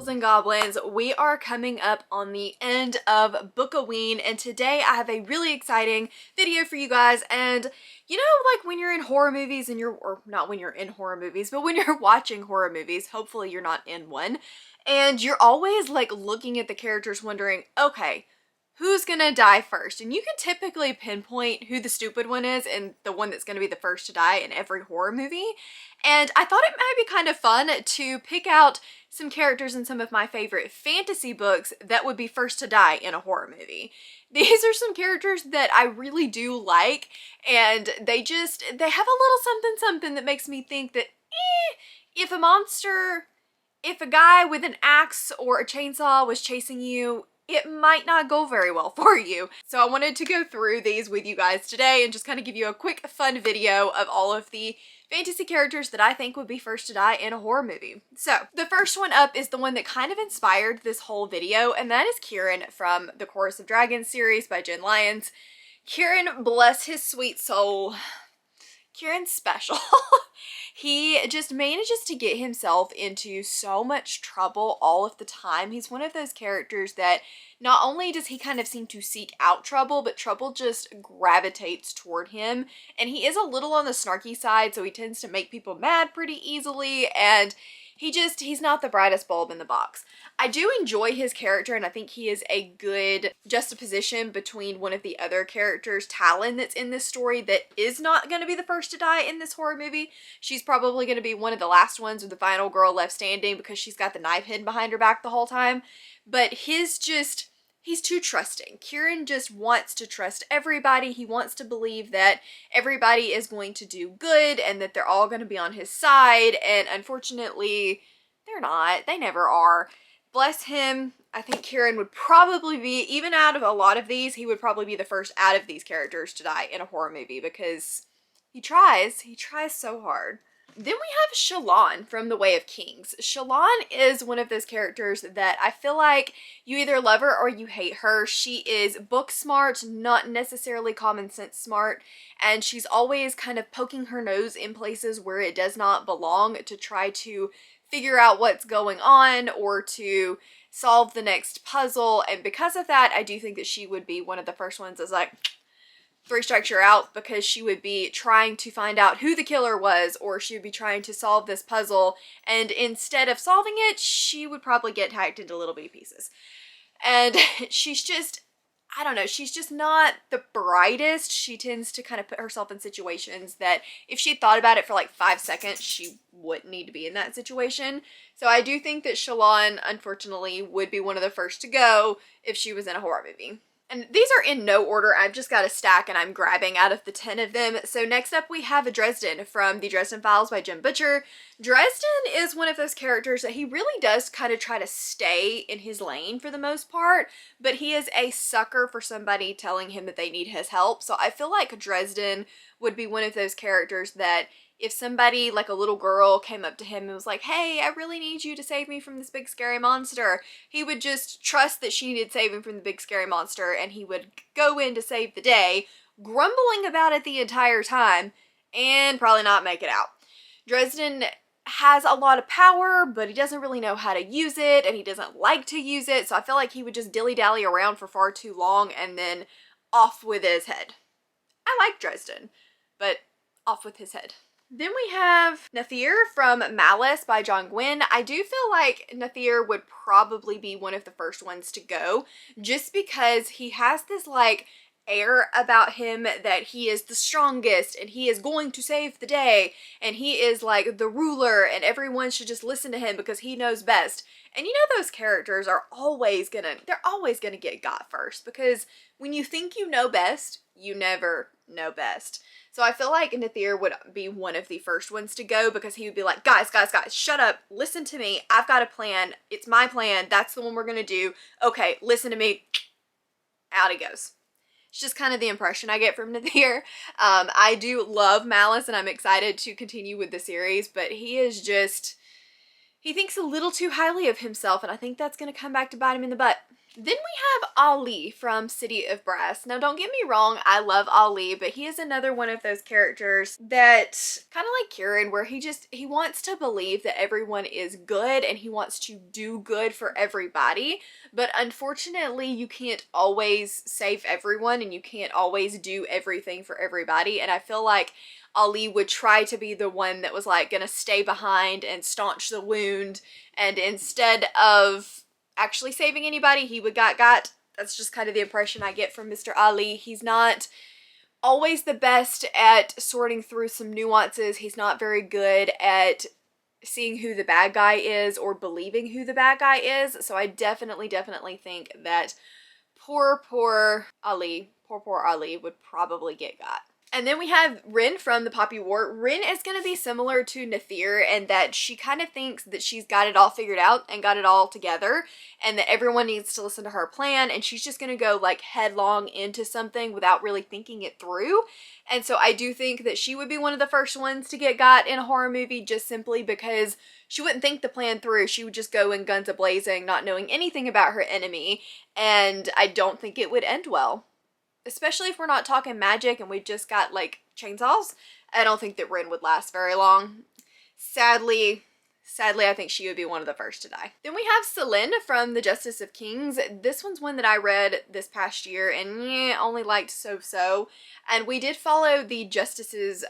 And goblins, we are coming up on the end of Bookoween, and today I have a really exciting video for you guys. And you know, like when you're in horror movies and or not when you're in horror movies, but when you're watching horror movies, hopefully you're not in one, and you're always like looking at the characters wondering, okay, who's gonna die first? And you can typically pinpoint who the stupid one is and the one that's gonna be the first to die in every horror movie. And I thought it might be kind of fun to pick out some characters in some of my favorite fantasy books that would be first to die in a horror movie. These are some characters that I really do like, and they have a little something something that makes me think that if a guy with an axe or a chainsaw was chasing you, it might not go very well for you. So I wanted to go through these with you guys today and just kind of give you a quick fun video of all of the fantasy characters that I think would be first to die in a horror movie. So the first one up is the one that kind of inspired this whole video, and that is Kieran from the Chorus of Dragons series by Jenn Lyons. Kieran, bless his sweet soul. Kieran's special. He just manages to get himself into so much trouble all of the time. He's one of those characters that not only does he kind of seem to seek out trouble, but trouble just gravitates toward him. And he is a little on the snarky side, so he tends to make people mad pretty easily, and he's not the brightest bulb in the box. I do enjoy his character, and I think he is a good juxtaposition between one of the other characters, Talon, that's in this story that is not going to be the first to die in this horror movie. She's probably going to be one of the last ones, or the final girl left standing, because she's got the knife hidden behind her back the whole time. But he's too trusting. Kieran just wants to trust everybody. He wants to believe that everybody is going to do good and that they're all going to be on his side. And unfortunately, they're not. They never are. Bless him. I think Kieran would probably be, even out of a lot of these, he would probably be the first out of these characters to die in a horror movie, because he tries so hard. Then we have Shallan from The Way of Kings. Shallan is one of those characters that I feel like you either love her or you hate her. She is book smart, not necessarily common sense smart, and she's always kind of poking her nose in places where it does not belong to try to figure out what's going on or to solve the next puzzle. And because of that, I do think that she would be one of the first ones that's like, three strikes you're out, because she would be trying to find out who the killer was, or she would be trying to solve this puzzle, and instead of solving it, she would probably get hacked into little bitty pieces. And she's just, I don't know, she's just not the brightest. She tends to kind of put herself in situations that if she thought about it for like 5 seconds, she wouldn't need to be in that situation. So I do think that Shallan, unfortunately, would be one of the first to go if she was in a horror movie. And these are in no order. I've just got a stack and I'm grabbing out of the 10 of them. So next up we have Dresden from the Dresden Files by Jim Butcher. Dresden is one of those characters that he really does kind of try to stay in his lane for the most part, but he is a sucker for somebody telling him that they need his help. So I feel like Dresden would be one of those characters that if somebody, like a little girl, came up to him and was like, hey, I really need you to save me from this big scary monster, he would just trust that she needed saving from the big scary monster, and he would go in to save the day, grumbling about it the entire time, and probably not make it out. Dresden has a lot of power, but he doesn't really know how to use it, and he doesn't like to use it, so I feel like he would just dilly-dally around for far too long and then off with his head. I like Dresden, but off with his head. Then we have Nathir from Malice by John Gwynne. I do feel like Nathir would probably be one of the first ones to go, just because he has this like air about him that he is the strongest and he is going to save the day and he is like the ruler and everyone should just listen to him because he knows best. And you know, those characters are always gonna get got first, because when you think you know best, you never know best. So I feel like Nathir would be one of the first ones to go, because he would be like, guys, shut up, listen to me, I've got a plan, it's my plan, that's the one we're gonna do, okay, listen to me, out he goes. It's just kind of the impression I get from Nathir. I do love Malice and I'm excited to continue with the series, but he thinks a little too highly of himself, and I think that's gonna come back to bite him in the butt. Then we have Ali from City of Brass. Now, don't get me wrong, I love Ali, but he is another one of those characters that, kind of like Kieran, where he wants to believe that everyone is good and he wants to do good for everybody. But unfortunately, you can't always save everyone and you can't always do everything for everybody. And I feel like Ali would try to be the one that was like gonna stay behind and staunch the wound, and instead of actually saving anybody, he would got. That's just kind of the impression I get from Mr. Ali. He's not always the best at sorting through some nuances. He's not very good at seeing who the bad guy is or believing who the bad guy is. So I definitely think that poor Ali would probably get got. And then we have Rin from the Poppy War. Rin is going to be similar to Nathir in that she kind of thinks that she's got it all figured out and got it all together and that everyone needs to listen to her plan, and she's just going to go like headlong into something without really thinking it through. And so I do think that she would be one of the first ones to get got in a horror movie, just simply because she wouldn't think the plan through. She would just go in guns a-blazing, not knowing anything about her enemy, and I don't think it would end well. Especially if we're not talking magic and we've just got like chainsaws. I don't think that Rin would last very long. Sadly, I think she would be one of the first to die. Then we have Selene from the Justice of Kings. This one's one that I read this past year and only liked so-so. And we did follow the Justice's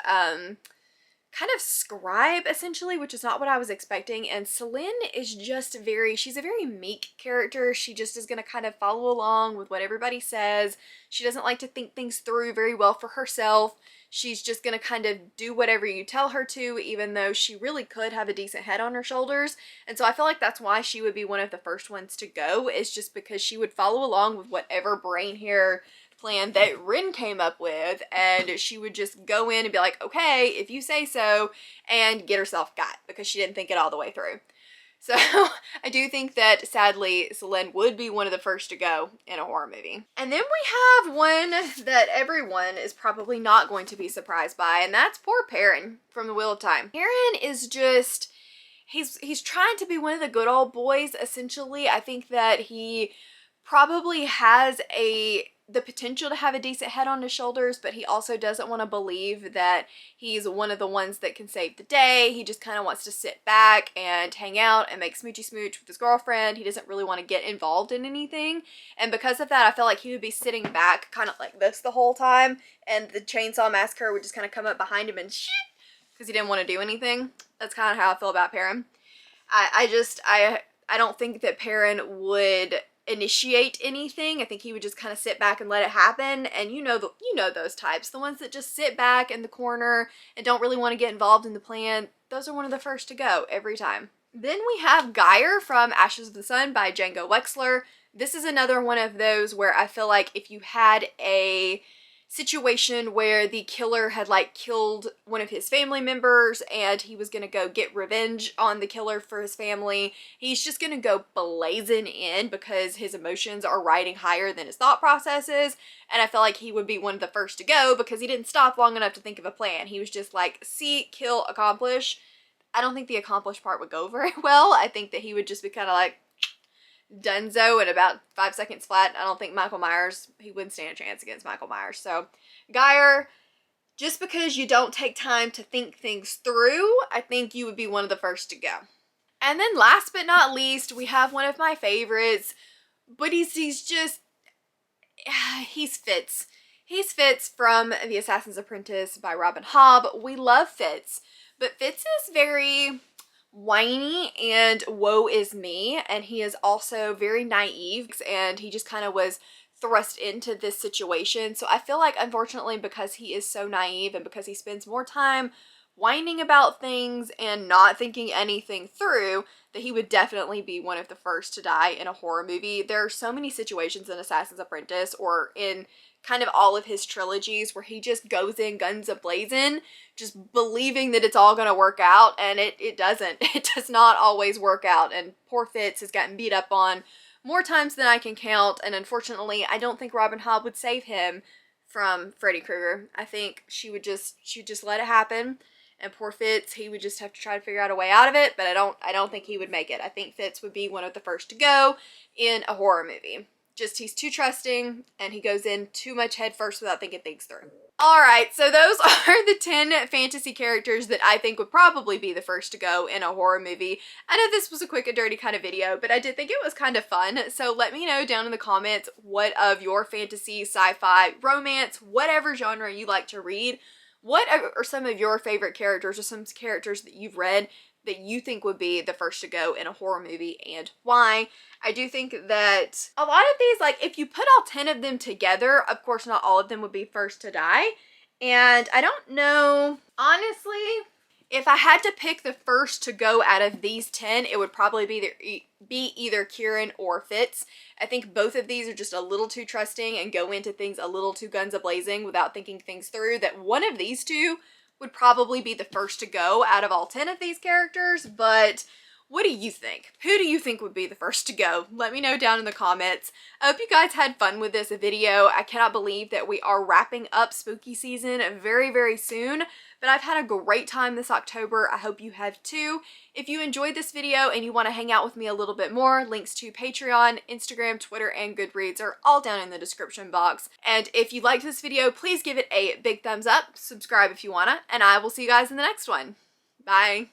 kind of scribe, essentially, which is not what I was expecting. And Selene is just she's a very meek character. She just is going to kind of follow along with what everybody says. She doesn't like to think things through very well for herself. She's just going to kind of do whatever you tell her to, even though she really could have a decent head on her shoulders. And so I feel like that's why she would be one of the first ones to go, is just because she would follow along with whatever brain hair plan that Rin came up with, and she would just go in and be like, okay, if you say so, and get herself got, because she didn't think it all the way through. So I do think that, sadly, Selene would be one of the first to go in a horror movie. And then we have one that everyone is probably not going to be surprised by, and that's poor Perrin from The Wheel of Time. Perrin is just, he's trying to be one of the good old boys, essentially. I think that he probably has the potential to have a decent head on his shoulders, but he also doesn't want to believe that he's one of the ones that can save the day. He just kind of wants to sit back and hang out and make smoochy smooch with his girlfriend. He doesn't really want to get involved in anything. And because of that, I feel like he would be sitting back kind of like this the whole time, and the Chainsaw Massacre would just kind of come up behind him and shit, because he didn't want to do anything. That's kind of how I feel about Perrin. I don't think that Perrin would initiate anything. I think he would just kind of sit back and let it happen. And you know those types, the ones that just sit back in the corner and don't really want to get involved in the plan. Those are one of the first to go every time. Then we have Geyer from Ashes of the Sun by Django Wexler. This is another one of those where I feel like if you had a situation where the killer had like killed one of his family members and he was gonna go get revenge on the killer for his family, he's just gonna go blazing in because his emotions are riding higher than his thought processes. And I feel like he would be one of the first to go because he didn't stop long enough to think of a plan. He was just like, see, kill, accomplish. I don't think the accomplish part would go very well. I think that he would just be kind of like Dunzo in about 5 seconds flat. I don't think Michael Myers, he wouldn't stand a chance against Michael Myers. So Geyer, just because you don't take time to think things through, I think you would be one of the first to go. And then last but not least, we have one of my favorites, but he's Fitz. He's Fitz from The Assassin's Apprentice by Robin Hobb. We love Fitz, but Fitz is very whiny and woe is me, and he is also very naive, and he just kind of was thrust into this situation. So I feel like, unfortunately, because he is so naive and because he spends more time whining about things and not thinking anything through, that he would definitely be one of the first to die in a horror movie. There are so many situations in Assassin's Apprentice or in kind of all of his trilogies where he just goes in guns a-blazing, just believing that it's all gonna work out, and it doesn't. It does not always work out, and poor Fitz has gotten beat up on more times than I can count, and unfortunately, I don't think Robin Hobb would save him from Freddy Krueger. I think she'd just let it happen, and poor Fitz, he would just have to try to figure out a way out of it, but I don't think he would make it. I think Fitz would be one of the first to go in a horror movie. Just he's too trusting and he goes in too much head first without thinking things through. Alright, so those are the 10 fantasy characters that I think would probably be the first to go in a horror movie. I know this was a quick and dirty kind of video, but I did think it was kind of fun. So let me know down in the comments what of your fantasy, sci-fi, romance, whatever genre you like to read, what are some of your favorite characters or some characters that you've read that you think would be the first to go in a horror movie and why. I do think that a lot of these, like if you put all 10 of them together, of course not all of them would be first to die. And I don't know, honestly, if I had to pick the first to go out of these 10, it would probably be either Kieran or Fitz. I think both of these are just a little too trusting and go into things a little too guns a-blazing without thinking things through, that one of these two would probably be the first to go out of all 10 of these characters. But what do you think? Who do you think would be the first to go? Let me know down in the comments. I hope you guys had fun with this video. I cannot believe that we are wrapping up spooky season very, very soon. But I've had a great time this October. I hope you have too. If you enjoyed this video and you want to hang out with me a little bit more, links to Patreon, Instagram, Twitter, and Goodreads are all down in the description box. And if you liked this video, please give it a big thumbs up, subscribe if you wanna, and I will see you guys in the next one. Bye!